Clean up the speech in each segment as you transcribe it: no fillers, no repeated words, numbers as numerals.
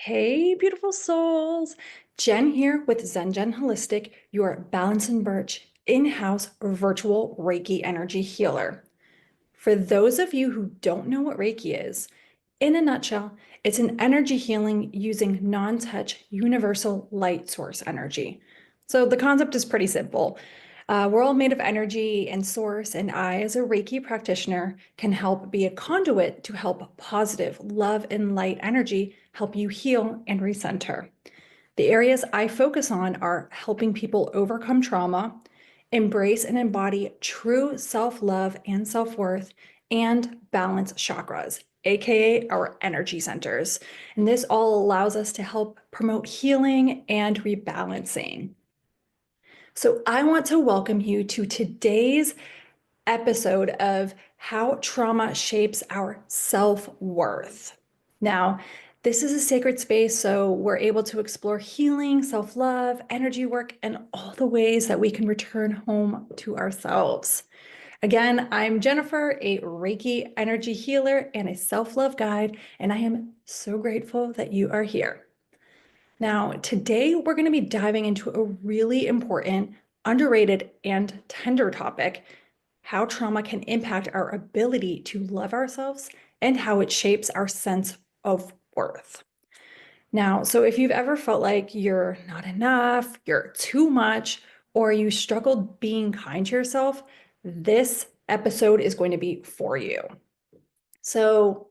Hey, beautiful souls. Jen here with Jen Holistic, your Balance Birch in-house virtual Reiki energy healer. For those of you who don't know what Reiki is, in a nutshell, it's an energy healing using non-touch universal light source energy. So the concept is pretty simple. We're all made of energy and source, and I, as a Reiki practitioner, can help be a conduit to help positive love and light energy help you heal and recenter. The areas I focus on are helping people overcome trauma, embrace and embody true self-love and self-worth, and balance chakras, aka our energy centers. And this all allows us to help promote healing and rebalancing. So I want to welcome you to today's episode of how trauma shapes our self-worth. Now, this is a sacred space, so we're able to explore healing, self-love, energy work, and all the ways that we can return home to ourselves. Again, I'm Jennifer, a Reiki energy healer and a self-love guide, and I am so grateful that you are here. Now, today we're going to be diving into a really important, underrated, and tender topic: how trauma can impact our ability to love ourselves and how it shapes our sense of worth. Now, so if you've ever felt like you're not enough, you're too much, or you struggled being kind to yourself, this episode is going to be for you. So,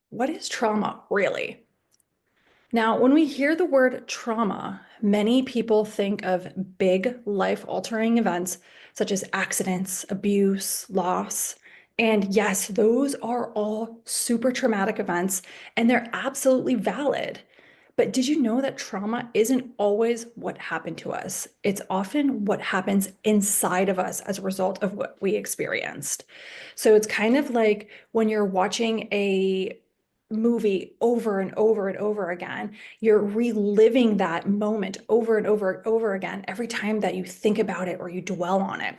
what is trauma really? Now, when we hear the word trauma, many people think of big life-altering events such as accidents, abuse, loss. And yes, those are all super traumatic events, and they're absolutely valid. But did you know that trauma isn't always what happened to us? It's often what happens inside of us as a result of what we experienced. So it's kind of like when you're watching a movie over and over and over again, you're reliving that moment over and over and over again every time that you think about it or you dwell on it.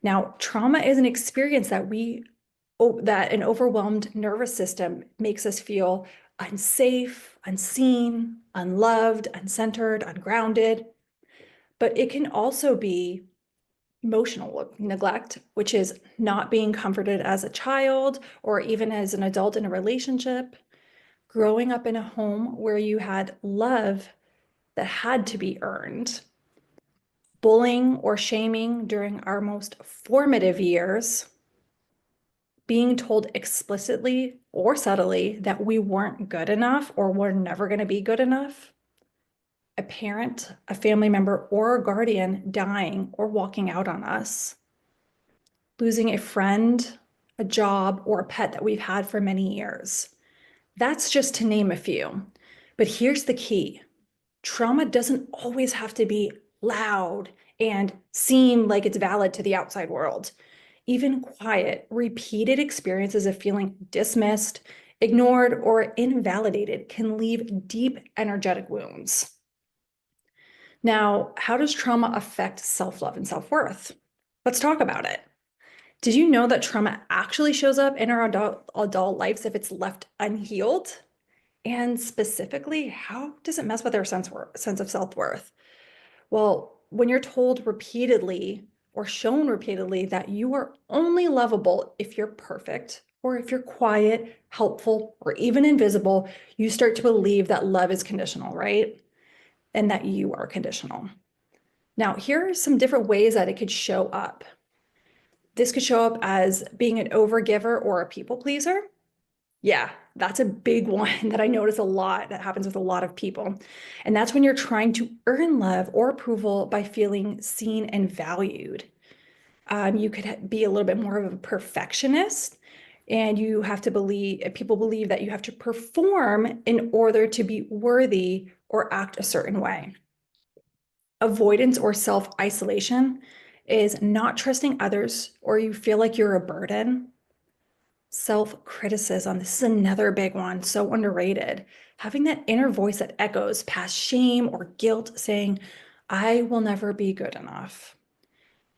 Now, trauma is an experience that an overwhelmed nervous system makes us feel unsafe, unseen, unloved, uncentered, ungrounded. But it can also be emotional neglect, which is not being comforted as a child or even as an adult in a relationship, growing up in a home where you had love that had to be earned, bullying or shaming during our most formative years, being told explicitly or subtly that we weren't good enough or we're never going to be good enough, a parent, a family member, or a guardian dying or walking out on us, losing a friend, a job, or a pet that we've had for many years. That's just to name a few. But here's the key: trauma doesn't always have to be loud and seem like it's valid to the outside world. Even quiet, repeated experiences of feeling dismissed, ignored, or invalidated can leave deep energetic wounds. Now, how does trauma affect self-love and self-worth? Let's talk about it. Did you know that trauma actually shows up in our adult lives if it's left unhealed? And specifically, how does it mess with our sense of self-worth? Well, when you're told repeatedly or shown repeatedly that you are only lovable if you're perfect, or if you're quiet, helpful, or even invisible, you start to believe that love is conditional, right? And that you are conditional. Now, here are some different ways that it could show up. This could show up as being an overgiver or a people pleaser. Yeah, that's a big one that I notice a lot that happens with a lot of people. And that's when you're trying to earn love or approval by feeling seen and valued. You could be a little bit more of a perfectionist, and you have to people believe that you have to perform in order to be worthy or act a certain way. Avoidance or self-isolation is not trusting others, or you feel like you're a burden. Self-criticism, this is another big one, so underrated. Having that inner voice that echoes past shame or guilt saying, I will never be good enough.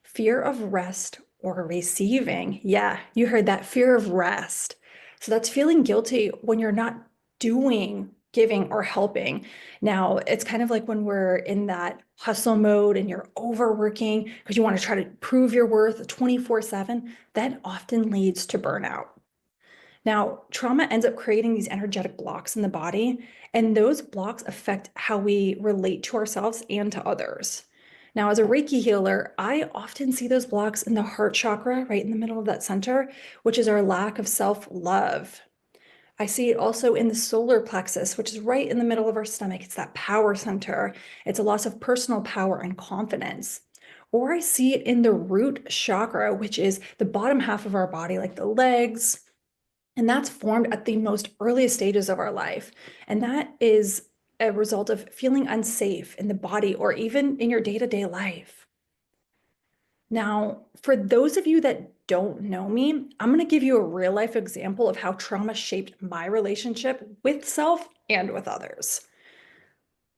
Fear of rest or receiving. Yeah, you heard that, fear of rest. So that's feeling guilty when you're not doing giving or helping. Now, it's kind of like when we're in that hustle mode and you're overworking because you want to try to prove your worth 24/7, that often leads to burnout. Now, trauma ends up creating these energetic blocks in the body, and those blocks affect how we relate to ourselves and to others. Now, as a Reiki healer, I often see those blocks in the heart chakra, right in the middle of that center, which is our lack of self-love. I see it also in the solar plexus, which is right in the middle of our stomach. It's that power center. It's a loss of personal power and confidence. Or I see it in the root chakra, which is the bottom half of our body, like the legs. And that's formed at the most earliest stages of our life. And that is a result of feeling unsafe in the body or even in your day-to-day life. Now, for those of you that don't know me, I'm going to give you a real life example of how trauma shaped my relationship with self and with others.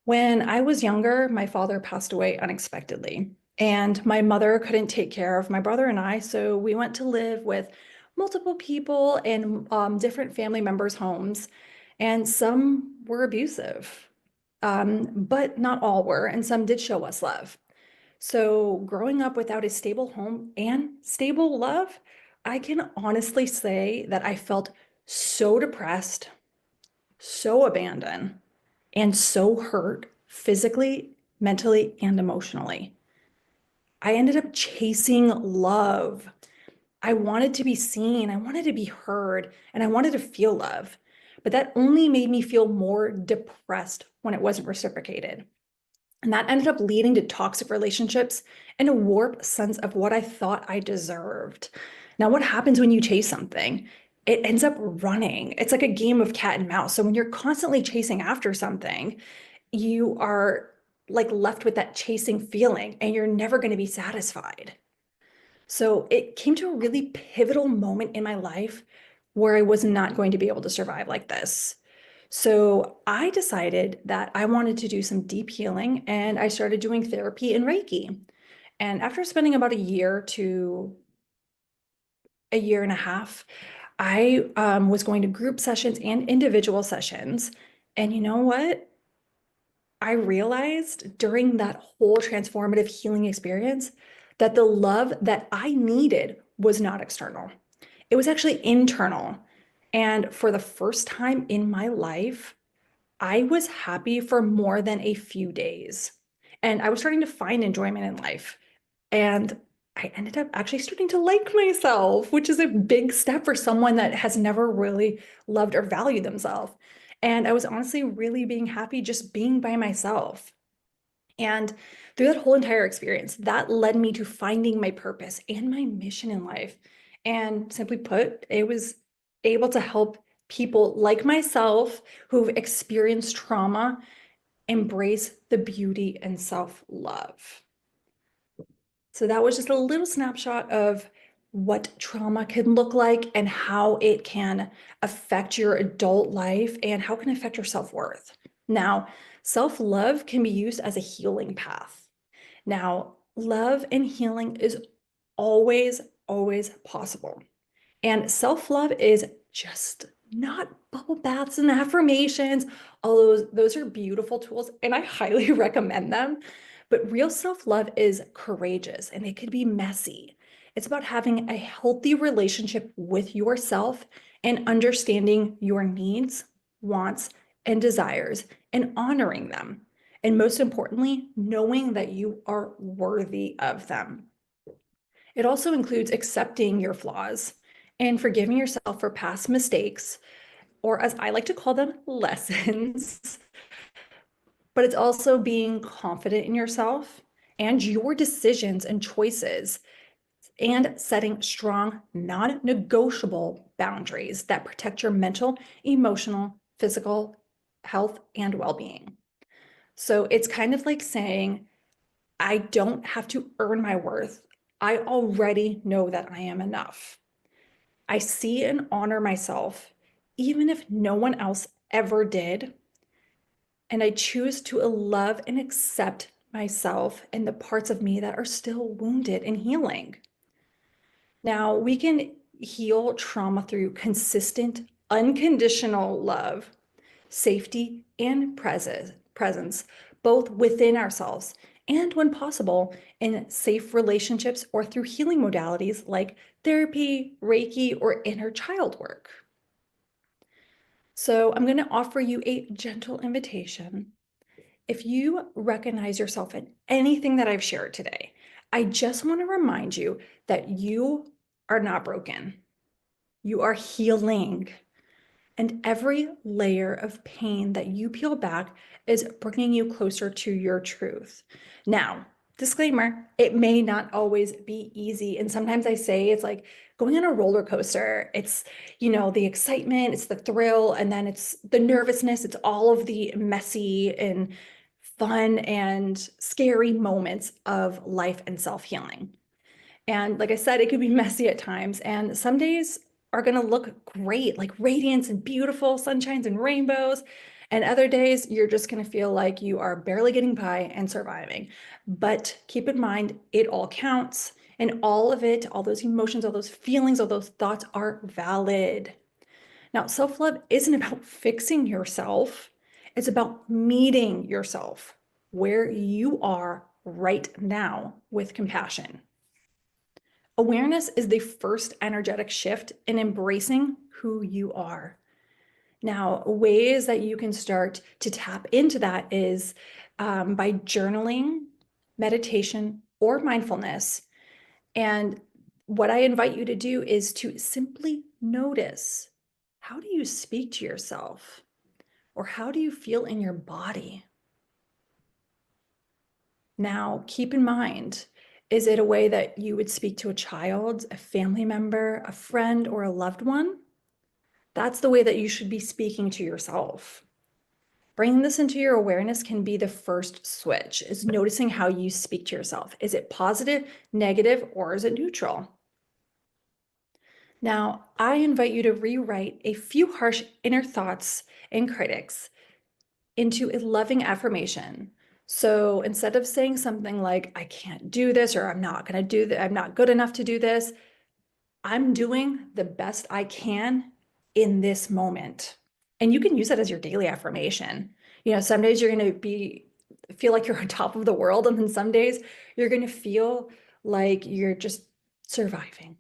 When I was younger, my father passed away unexpectedly, and my mother couldn't take care of my brother and I, so we went to live with multiple people in different family members' homes, and some were abusive, but not all were, and some did show us love. So, growing up without a stable home and stable love, I can honestly say that I felt so depressed, so abandoned, and so hurt physically, mentally, and emotionally. I ended up chasing love. I wanted to be seen, I wanted to be heard, and I wanted to feel love. But that only made me feel more depressed when it wasn't reciprocated. And that ended up leading to toxic relationships and a warped sense of what I thought I deserved. Now, what happens when you chase something? It ends up running. It's like a game of cat and mouse. So when you're constantly chasing after something, you are like left with that chasing feeling and you're never going to be satisfied. So it came to a really pivotal moment in my life where I was not going to be able to survive like this. So I decided that I wanted to do some deep healing and I started doing therapy and Reiki. And after spending about a year to a year and a half, I was going to group sessions and individual sessions. And you know what? I realized during that whole transformative healing experience that the love that I needed was not external. It was actually internal. And for the first time in my life, I was happy for more than a few days. And I was starting to find enjoyment in life. And I ended up actually starting to like myself, which is a big step for someone that has never really loved or valued themselves. And I was honestly really being happy just being by myself. And through that whole entire experience, that led me to finding my purpose and my mission in life. And simply put, it was able to help people like myself who've experienced trauma embrace the beauty and self-love. So that was just a little snapshot of what trauma can look like and how it can affect your adult life and how it can affect your self-worth. Now, self-love can be used as a healing path. Now, love and healing is always, always possible. And self-love is just not bubble baths and affirmations, although those are beautiful tools and I highly recommend them. But real self-love is courageous and it could be messy. It's about having a healthy relationship with yourself and understanding your needs, wants, and desires and honoring them. And most importantly, knowing that you are worthy of them. It also includes accepting your flaws and forgiving yourself for past mistakes, or as I like to call them, lessons. But it's also being confident in yourself and your decisions and choices, and setting strong, non negotiable boundaries that protect your mental, emotional, physical health, and well being. So it's kind of like saying, I don't have to earn my worth. I already know that I am enough. I see and honor myself, even if no one else ever did. And I choose to love and accept myself and the parts of me that are still wounded and healing. Now, we can heal trauma through consistent, unconditional love. safety, and presence, both within ourselves and, when possible, in safe relationships or through healing modalities like therapy, Reiki, or inner child work. So I'm going to offer you a gentle invitation. If you recognize yourself in anything that I've shared today, I just want to remind you that you are not broken. You are healing. And every layer of pain that you peel back is bringing you closer to your truth. Now, disclaimer, it may not always be easy. And sometimes I say it's like going on a roller coaster. It's, the excitement, it's the thrill, and then it's the nervousness. It's all of the messy and fun and scary moments of life and self-healing. And like I said, it could be messy at times. And some days are going to look great, like radiance and beautiful sunshines and rainbows. And other days, you're just going to feel like you are barely getting by and surviving. But keep in mind, it all counts. And all of it, all those emotions, all those feelings, all those thoughts are valid. Now, self-love isn't about fixing yourself. It's about meeting yourself where you are right now with compassion. Awareness is the first energetic shift in embracing who you are. Now, ways that you can start to tap into that is by journaling, meditation, or mindfulness. And what I invite you to do is to simply notice, how do you speak to yourself? Or how do you feel in your body? Now, keep in mind, is it a way that you would speak to a child, a family member, a friend, or a loved one? That's the way that you should be speaking to yourself. Bringing this into your awareness can be the first switch, is noticing how you speak to yourself. Is it positive, negative, or is it neutral? Now, I invite you to rewrite a few harsh inner thoughts and critics into a loving affirmation. So instead of saying something like, I can't do this, or I'm not going to do that, I'm not good enough to do this, I'm doing the best I can in this moment. And you can use that as your daily affirmation. Some days you're going to feel like you're on top of the world, and then some days you're going to feel like you're just surviving.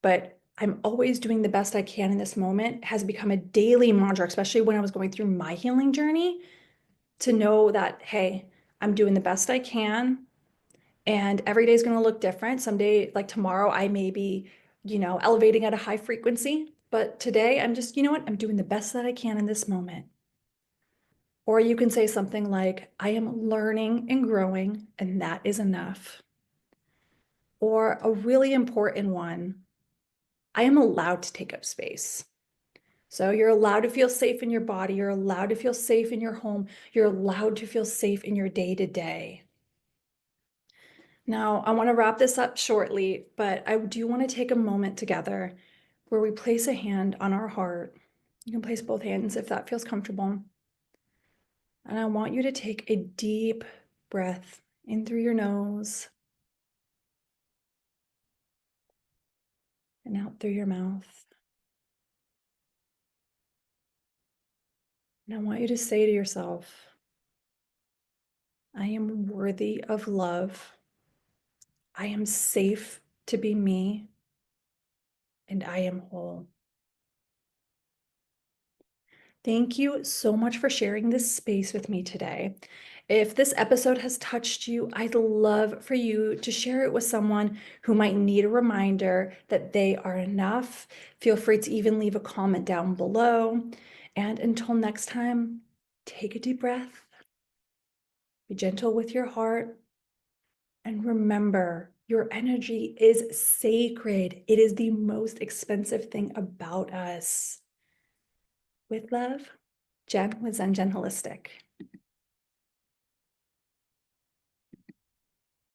But I'm always doing the best I can in this moment has become a daily mantra, especially when I was going through my healing journey, to know that, hey, I'm doing the best I can, and every day is going to look different. Someday, like tomorrow, I may be, elevating at a high frequency, but today I'm just, I'm doing the best that I can in this moment. Or you can say something like, I am learning and growing, and that is enough. Or a really important one, I am allowed to take up space. So you're allowed to feel safe in your body. You're allowed to feel safe in your home. You're allowed to feel safe in your day-to-day. Now, I want to wrap this up shortly, but I do want to take a moment together where we place a hand on our heart. You can place both hands if that feels comfortable. And I want you to take a deep breath in through your nose and out through your mouth. And I want you to say to yourself, I am worthy of love. I am safe to be me, and I am whole. Thank you so much for sharing this space with me today. If this episode has touched you, I'd love for you to share it with someone who might need a reminder that they are enough. Feel free to even leave a comment down below. And until next time, take a deep breath, be gentle with your heart, and remember, your energy is sacred. It is the most expensive thing about us. With love, Jenn with Zen Holistic.